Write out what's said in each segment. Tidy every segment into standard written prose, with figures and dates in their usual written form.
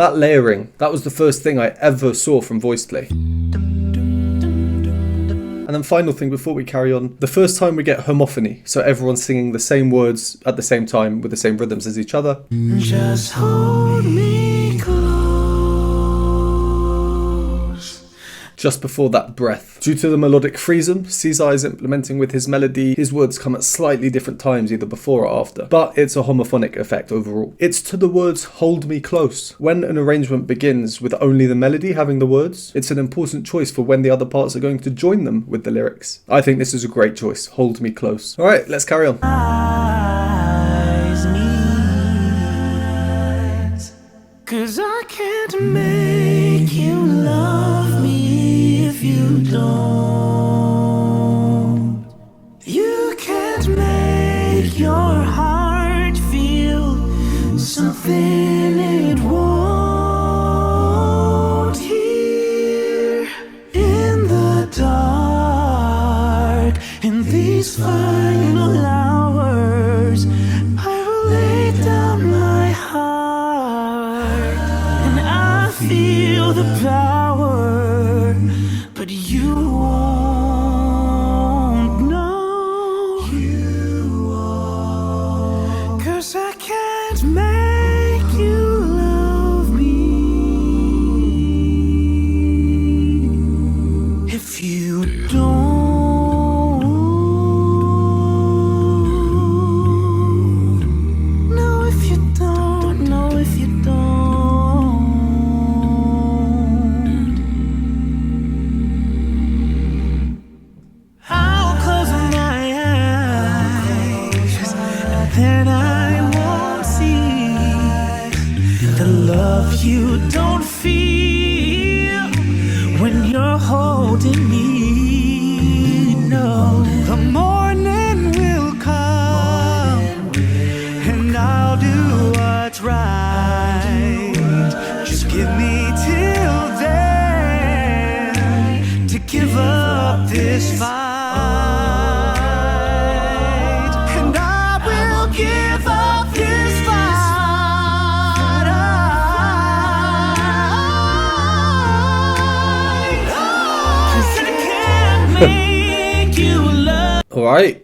That layering, that was the first thing I ever saw from VoicePlay. And then final thing before we carry on, the first time we get homophony, so everyone's singing the same words at the same time with the same rhythms as each other. Just hold me close. Just before that breath. Due to the melodic freesome Caesar is implementing with his melody, his words come at slightly different times either before or after, but it's a homophonic effect overall. It's to the words hold me close. When an arrangement begins with only the melody having the words, it's an important choice for when the other parts are going to join them with the lyrics. I think this is a great choice, hold me close. Alright, let's carry on. Eyes meet, 'cause I can't make you love me if you don't. You can't make your heart feel something it won't. Here in the dark, in these final hours, I will lay down my heart, and I feel the power, but you won't know. You won't, 'cause I can't make you love me if you don't. No, if you don't. No, if you don't. I'll close my eyes, and then I won't see the love you don't feel when you're holding me. No, the morning will come, and I'll do what's right. Just give me till then to give up this fight, and I will give up this fight. 'Cause I can't make you love. Alright.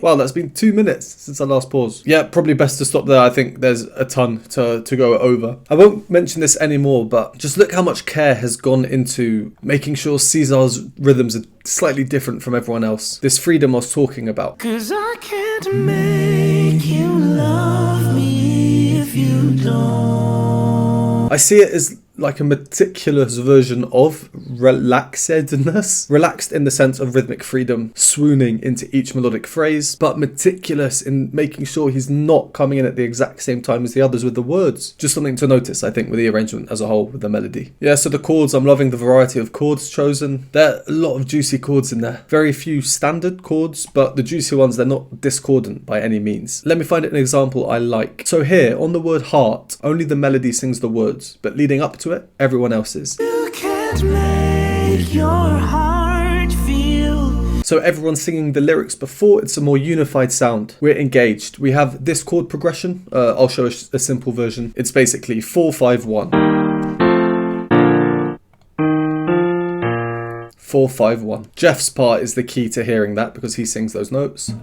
Wow, that's been 2 minutes since I last paused. Yeah, probably best to stop there. I think there's a ton to go over. I won't mention this anymore, but just look how much care has gone into making sure Caesar's rhythms are slightly different from everyone else. This freedom I was talking about. 'Cause I can't make you love me if you don't. I see it as like a meticulous version of relaxedness. Relaxed in the sense of rhythmic freedom, swooning into each melodic phrase, but meticulous in making sure he's not coming in at the exact same time as the others with the words. Just something to notice, I think, with the arrangement as a whole, with the melody. Yeah, so the chords, I'm loving the variety of chords chosen. There are a lot of juicy chords in there. Very few standard chords, but the juicy ones, they're not discordant by any means. Let me find an example I like. So here, on the word heart, only the melody sings the words, but leading up to it, everyone else is. You can't make your heart feel. So everyone's singing the lyrics before, it's a more unified sound. We're engaged. We have this chord progression. I'll show a simple version. It's basically 4-5-1. 4-5-1. Jeff's part is the key to hearing that because he sings those notes.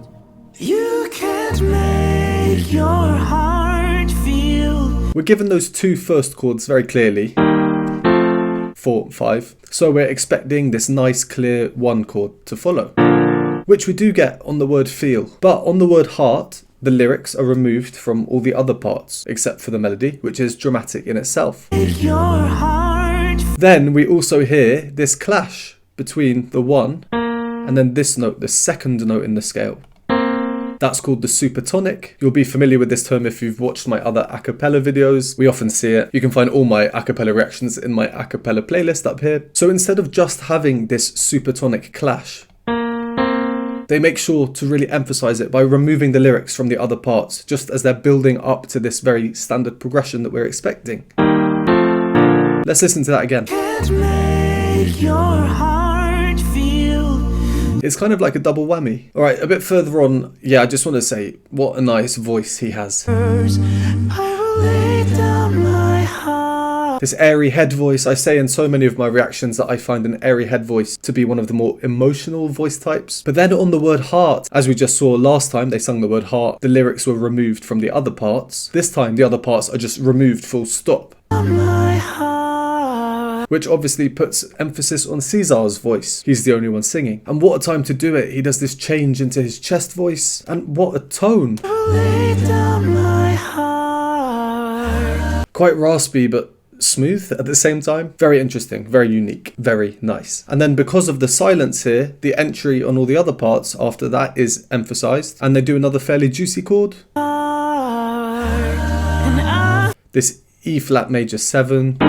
You can't make your heart feel. We're given those two first chords very clearly. 4-5. So we're expecting this nice clear 1 chord to follow, which we do get on the word feel. But on the word heart, the lyrics are removed from all the other parts except for the melody, which is dramatic in itself. Make your heart. Then we also hear this clash between the 1 and then this note, the second note in the scale. That's called the supertonic. You'll be familiar with this term if you've watched my other a cappella videos. We often see it. You can find all my a cappella reactions in my a cappella playlist up here. So instead of just having this supertonic clash, they make sure to really emphasize it by removing the lyrics from the other parts, just as they're building up to this very standard progression that we're expecting. Let's listen to that again. Can't make your heart feel. It's kind of like a double whammy. Alright, a bit further on, yeah, I just want to say what a nice voice he has. I will lay down my heart. This airy head voice, I say in so many of my reactions that I find an airy head voice to be one of the more emotional voice types. But then on the word heart, as we just saw last time they sung the word heart, the lyrics were removed from the other parts. This time the other parts are just removed full stop. My heart. Which obviously puts emphasis on Caesar's voice. He's the only one singing. And what a time to do it. He does this change into his chest voice. And what a tone. Lay down my heart. Quite raspy, but smooth at the same time. Very interesting, very unique, very nice. And then because of the silence here, the entry on all the other parts after that is emphasized. And they do another fairly juicy chord. This E flat major 7.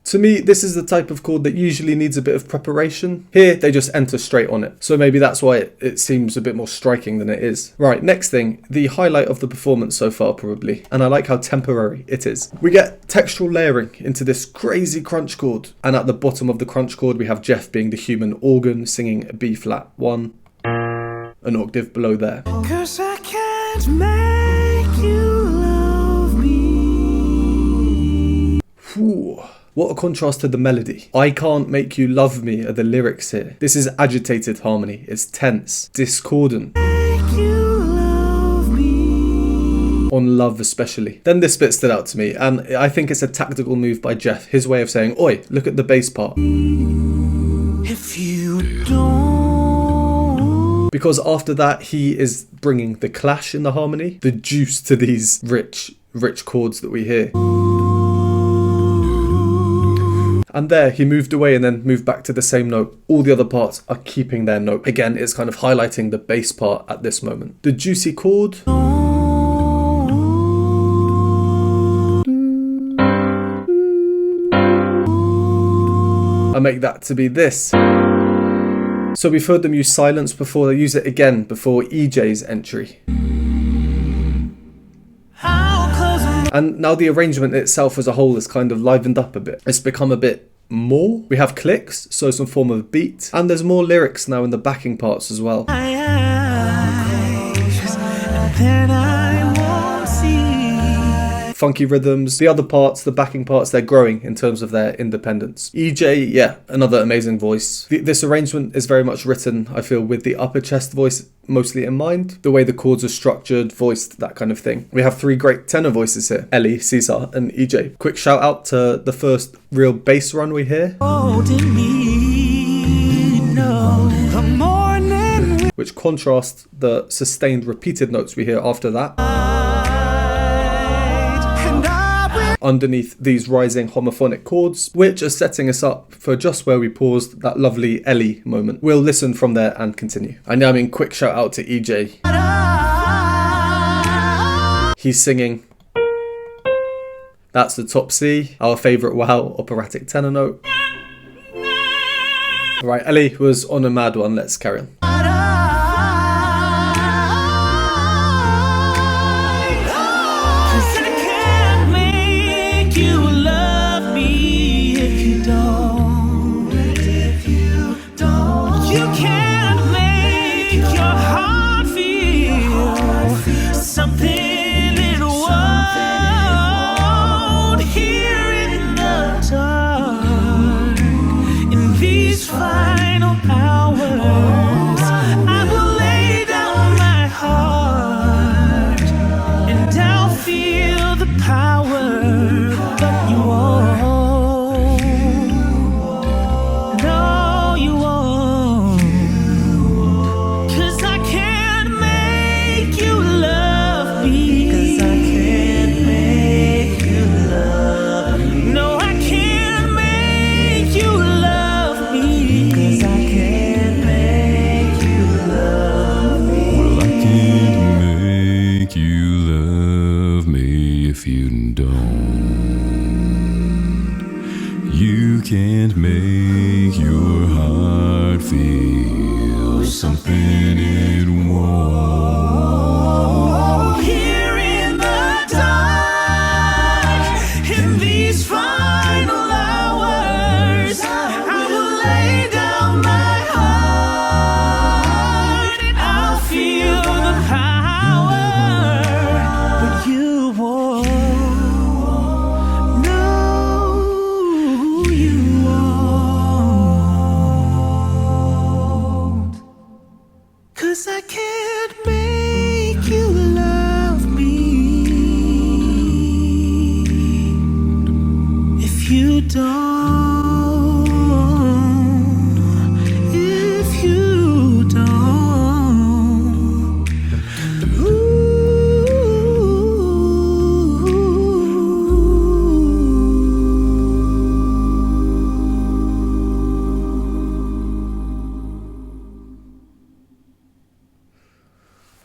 To me, this is the type of chord that usually needs a bit of preparation. Here, they just enter straight on it. So maybe that's why it seems a bit more striking than it is. Right, next thing, the highlight of the performance so far probably. And I like how temporary it is. We get textural layering into this crazy crunch chord. And at the bottom of the crunch chord, we have Jeff being the human organ singing a B flat 1. An octave below there. 'Cause I can't make you love me. Whew. What a contrast to the melody. I can't make you love me are the lyrics here. This is agitated harmony. It's tense, discordant. Make you love me. On love especially. Then this bit stood out to me, and I think it's a tactical move by Jeff. His way of saying, oi, look at the bass part. If you don't. Because after that, he is bringing the clash in the harmony, the juice to these rich chords that we hear. And there, he moved away and then moved back to the same note. All the other parts are keeping their note. Again, it's kind of highlighting the bass part at this moment. The juicy chord. I make that to be this. So we've heard them use silence before, they use it again before EJ's entry. And now the arrangement itself as a whole is kind of livened up a bit. It's become a bit more. We have clicks, so some form of beat. And there's more lyrics now in the backing parts as well. Funky rhythms. The other parts, the backing parts, they're growing in terms of their independence. EJ, yeah, another amazing voice. This arrangement is very much written, I feel, with the upper chest voice mostly in mind. The way the chords are structured, voiced, that kind of thing. We have 3 great tenor voices here. Ellie, Caesar, and EJ. Quick shout out to the first real bass run we hear. Which contrasts the sustained repeated notes we hear after that. Underneath these rising homophonic chords, which are setting us up for just where we paused, that lovely Ellie moment. We'll listen from there and continue. And I mean, quick shout out to EJ. He's singing. That's the top C, our favourite wow operatic tenor note. Right, Ellie was on a mad one, let's carry on. Can't make your heart feel something it won't. Here in the dark, in these final hours, I will lay down my heart and I'll feel the power, but you won't know. if you don't, if you don't.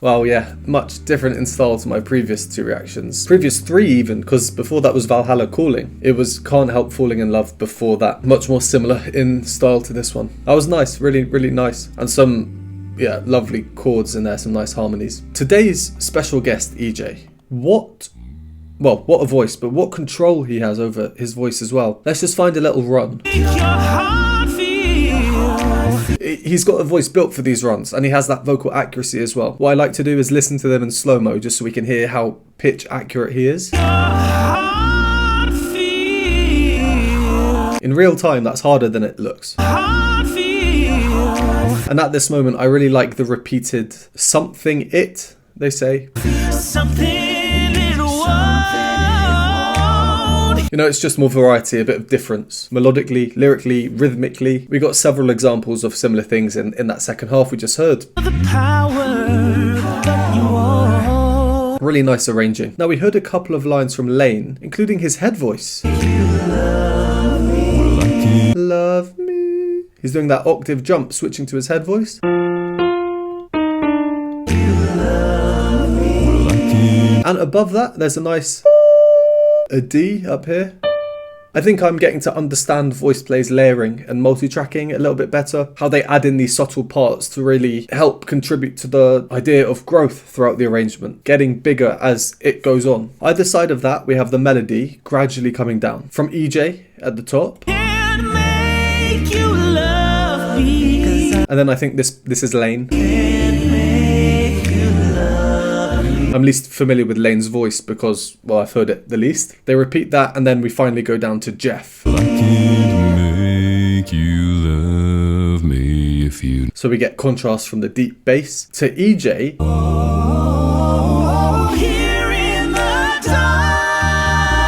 Well, yeah, much different in style to my previous two reactions. Previous three even, because before that was Valhalla Calling. It was Can't Help Falling in Love before that. Much more similar in style to this one. That was nice, really, really nice. And some, yeah, lovely chords in there, some nice harmonies. Today's special guest, EJ. What a voice, but what control he has over his voice as well. Let's just find a little run. He's got a voice built for these runs, and he has that vocal accuracy as well. What I like to do is listen to them in slow-mo, just so we can hear how pitch accurate he is. In real time, that's harder than it looks. And at this moment, I really like the repeated something it, they say. You know, it's just more variety, a bit of difference. Melodically, lyrically, rhythmically. We got several examples of similar things in that second half we just heard. Really nice arranging. Now we heard a couple of lines from Lane, including his head voice. Love me. He's doing that octave jump, switching to his head voice. And above that, there's a nice a D up here. I think I'm getting to understand VoicePlay's layering and multi-tracking a little bit better. How they add in these subtle parts to really help contribute to the idea of growth throughout the arrangement, getting bigger as it goes on. Either side of that, we have the melody gradually coming down. From EJ at the top. And then I think this is Lane. I'm least familiar with Lane's voice because, well, I've heard it the least. They repeat that and then we finally go down to Jeff. I can't make you love me if you... So we get contrast from the deep bass to EJ.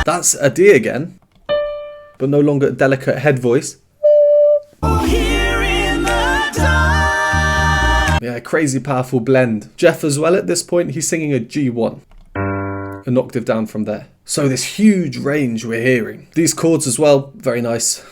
That's a D again, but no longer a delicate head voice. Yeah, crazy powerful blend. Jeff as well at this point, he's singing a G1. An octave down from there. So this huge range we're hearing. These chords as well, very nice.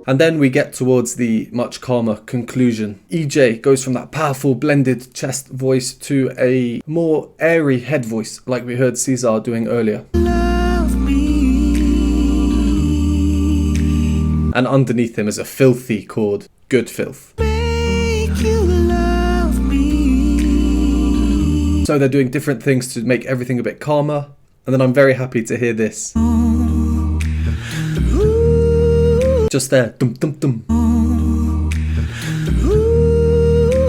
And then we get towards the much calmer conclusion. EJ goes from that powerful blended chest voice to a more airy head voice, like we heard Caesar doing earlier. And underneath him is a filthy chord. Good filth. So they're doing different things to make everything a bit calmer. And then I'm very happy to hear this. Just there. Dum dum dum.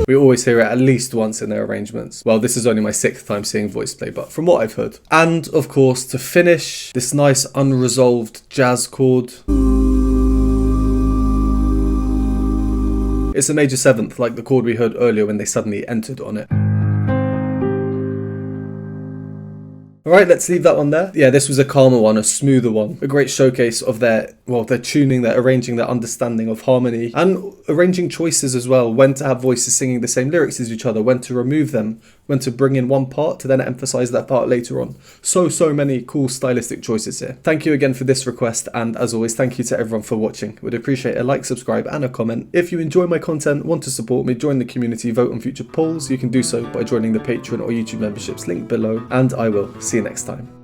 We always hear it at least once in their arrangements. Well, this is only my 6th time seeing VoicePlay, but from what I've heard. And of course, to finish, this nice unresolved jazz chord. It's a major 7th, like the chord we heard earlier when they suddenly entered on it. Alright, let's leave that one there. Yeah, this was a calmer one, a smoother one. A great showcase of their tuning, their arranging, their understanding of harmony. And arranging choices as well. When to have voices singing the same lyrics as each other. When to remove them. When to bring in one part to then emphasize that part later on. So many cool stylistic choices here. Thank you again for this request. And as always, thank you to everyone for watching. Would appreciate a like, subscribe and a comment. If you enjoy my content, want to support me, join the community, vote on future polls, you can do so by joining the Patreon or YouTube memberships linked below. And I will see you next time.